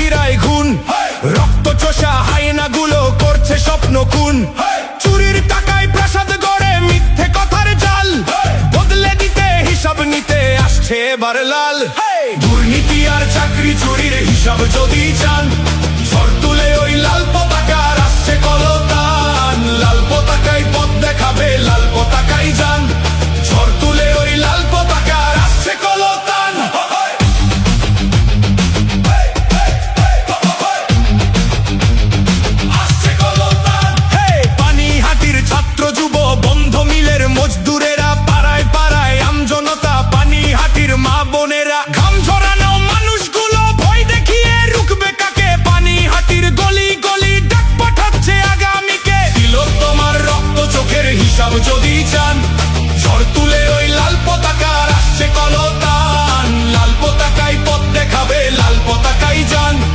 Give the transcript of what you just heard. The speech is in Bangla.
চাষিরাই ঘুণ, রক্ত চোষা হায়েনাগুলো করছে স্বপ্ন খুন। চুরির টাকায় প্রাসাদ গড়ে মিথ্যে কথার জাল, বদলে দিতে হিসাব নিতে আসছে এবার লাল। দুর্নীতি আর চাকরি চুরির হিসাব যদি চান, ঝড় তুলে ওই লাল পতাকার আসছে কলতান। লাল পতাকায় পথ দেখাবে, লাল পতাকায় যান, ঝড় তুলে ওই লাল পতাকার আসছে কলতান। পানিহাটির ছাত্র যুব বন্ধ মিলের মজদুরেরা, পাড়ায় পাড়ায় আমজনতা, পানিহাটির মা বোনেরা, ঘাম ঝরানো মানুষগুলো ভয় দেখিয়ে রুখবে কাকে? পানিহাটির গলি গলি ডাক পাঠাচ্ছে আগামীকে। তিলোত্তমার রক্ত চোখের হিসাব যদি চান, ঝড় তুলে